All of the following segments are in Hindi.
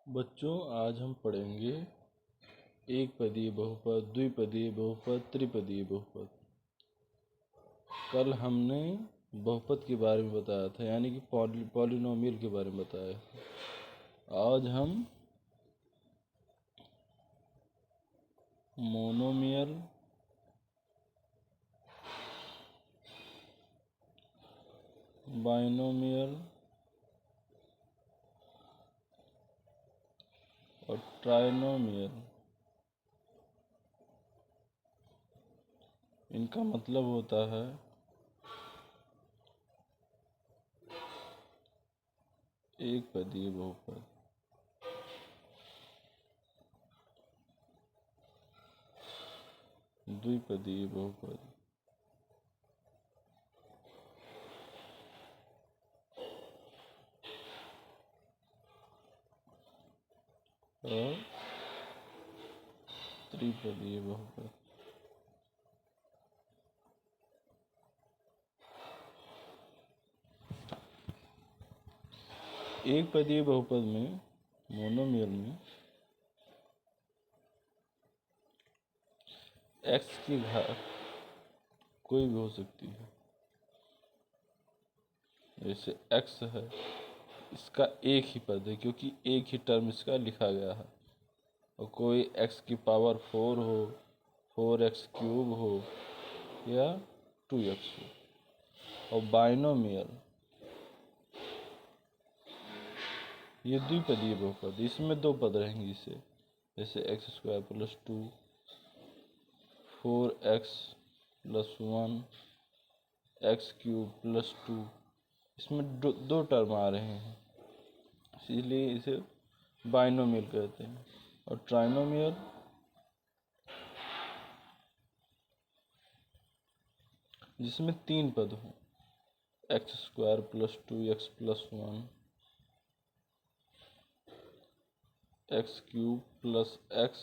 बच्चों, आज हम पढ़ेंगे एक पदीय बहुपद, द्विपदीय बहुपद, त्रिपदीय बहुपद। कल हमने बहुपद के बारे में बताया था, यानी कि पॉलिनोमियल के बारे में बताया। आज हम मोनोमियल, बाइनोमियल और ट्राइनोमियल, इनका मतलब होता है एक पदीय बहुपद, द्विपदीय बहुपद, और त्रिपदीय बहुपद। एक पदीय बहुपद में, मोनोमियल में, x की घात कोई भी हो सकती है। जैसे x है, इसका एक ही पद है क्योंकि एक ही टर्म इसका लिखा गया है। और कोई x की पावर 4 हो, 4x क्यूब हो या 2x हो। और बाइनोमियल, ये द्विपदीय बहुपद, इसमें दो पद रहेंगे इसे, जैसे x² + 2, 4x + 1, x³ + 2, इसमें दो टर्म आ रहे हैं, इसलिए इसे बाइनोमियल कहते हैं। और ट्राइनोमियल, जिसमें तीन पद हों, x² + 2x + 1, x³ + x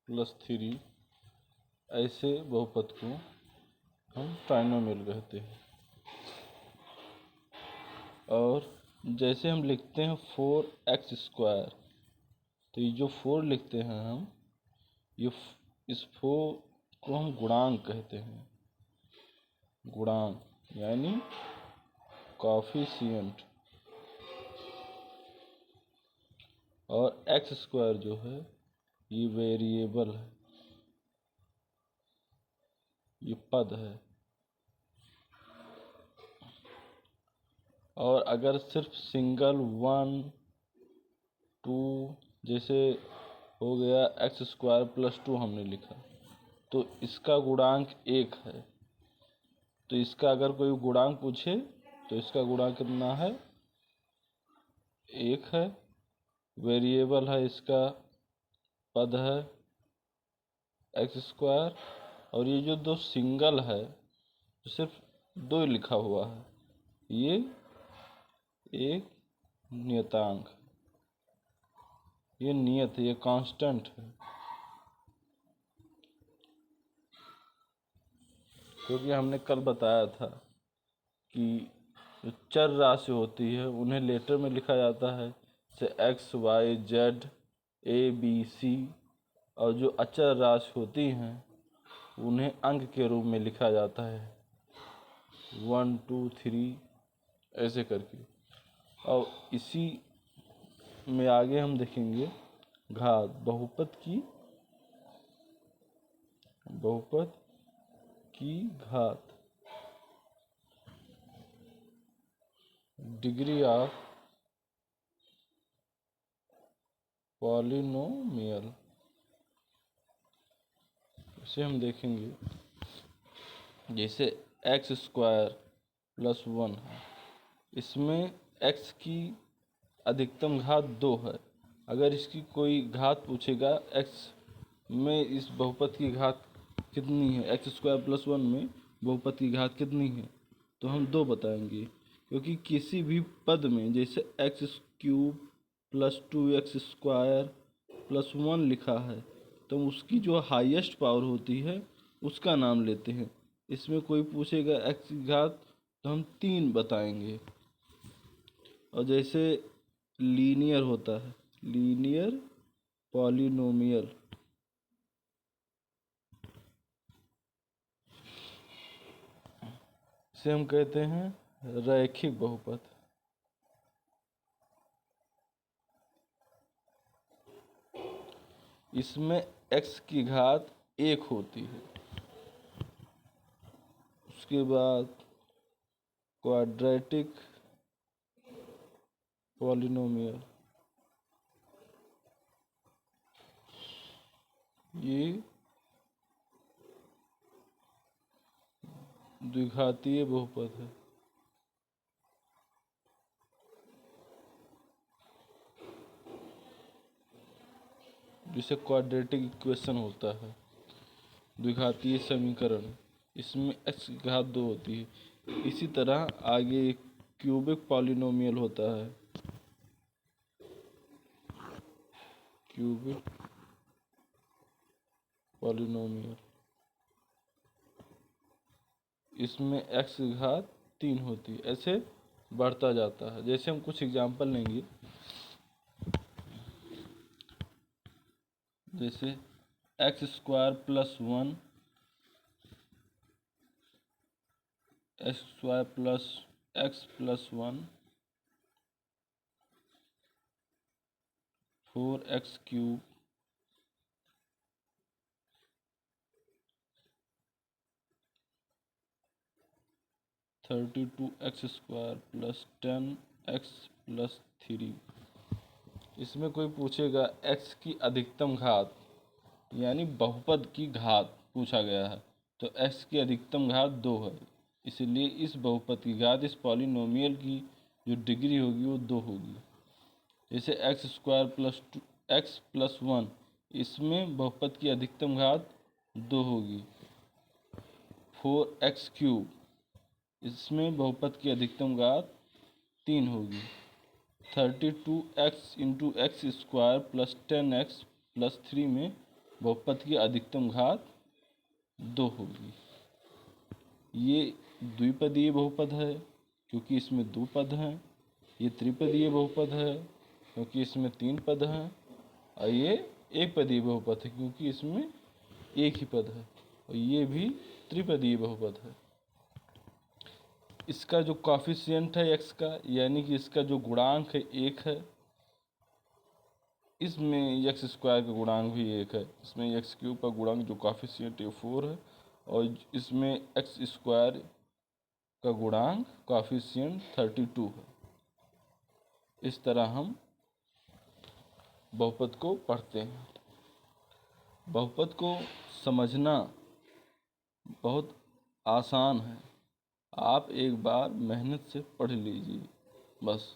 + 3, ऐसे बहुपद को हम ट्राइनोमियल कहते हैं। और जैसे हम लिखते हैं 4x², तो ये जो 4 लिखते हैं हम, ये इस 4 को हम गुणांक कहते हैं। गुणांक यानी कोएफिशिएंट। और x² जो है, ये वेरिएबल है, ये पद है। और अगर सिर्फ सिंगल 1, 2, जैसे हो गया x² + 2 हमने लिखा, तो इसका गुणांक 1 है। तो इसका अगर कोई गुणांक पूछे तो इसका गुणांक कितना है? 1 है। वेरिएबल है, इसका पद है x²। और ये जो दो सिंगल है, तो सिर्फ 2 लिखा हुआ है, ये एक नियतांक, ये नियत है, ये कांस्टेंट है। क्योंकि हमने कल बताया था कि जो चर राशि होती है उन्हें लेटर में लिखा जाता है, जैसे x, y, z, a, b, c। और जो अचर राशि होती हैं उन्हें अंक के रूप में लिखा जाता है, 1, 2, 3 ऐसे करके। और इसी में आगे हम देखेंगे घात, बहुपद की घात, डिग्री ऑफ पॉलिनोमियल, इसे हम देखेंगे। जैसे x² + 1 है, इसमें x की अधिकतम घात 2 है। अगर इसकी कोई घात पूछेगा x में, इस बहुपद की घात कितनी है, x² + 1 में बहुपद की घात कितनी है, तो हम 2 बताएंगे। क्योंकि किसी भी पद में जैसे x³ + 2x² + 1 लिखा है, तो उसकी जो हाईएस्ट पावर होती है उसका नाम लेते हैं। इसमें कोई पूछेगा x की घात, तो हम 3 बताएंगे। और जैसे लीनियर होता है, लीनियर पॉलिनोमियल। इसे हम कहते हैं रैखिक बहुपद। इसमें x की घात 1 होती है। उसके बाद क्वाड्रेटिक पॉलिनोमियल, ये द्विघातीय बहुपद है। जिसे क्वाड्रेटिक इक्वेशन होता है, द्विघातीय समीकरण। इसमें x की घात 2 होती है। इसी तरह आगे एक क्यूबिक पॉलिनोमियल होता है, क्यूबिक पॉलिनोमियल। इसमें x की घात 3 होती है। ऐसे बढ़ता जाता है। जैसे हम कुछ एग्जाम्पल लेंगे, जैसे x² + 1, x² + x + 1, 4x³, 32x² + 10x + 3। इसमें कोई पूछेगा x की अधिकतम घात, यानी बहुपद की घात पूछा गया है, तो x की अधिकतम घात 2 है। इसलिए इस बहुपद की घात, इस पॉलिनोमियल की जो डिग्री होगी वो 2 होगी। जैसे x² + x + 1, इसमें बहुपद की अधिकतम घात 2 होगी। 4x³, इसमें बहुपद की अधिकतम घात 3 होगी। 32x × x² + 10x + 3 में बहुपद की अधिकतम घात 2 होगी। ये द्विपदीय बहुपद है क्योंकि इसमें 2 पद हैं। ये त्रिपदीय बहुपद है क्योंकि इसमें 3 पद हैं। और ये एकपदीय बहुपद है क्योंकि इसमें एक ही पद है। और ये भी त्रिपदीय बहुपद है। इसका जो कॉफिशिएंट है x का, यानी कि इसका जो गुणांक है 1 है। इसमें x² का गुणांक भी 1 है। इसमें x³ का गुणांक जो कॉफिशिएंट है 4 है। और इसमें x² का गुणांक कॉफिशिएंट 32 है। इस तरह हम बहुपद को पढ़ते हैं। बहुपद को समझना बहुत आसान है। आप एक बार मेहनत से पढ़ लीजिए बस।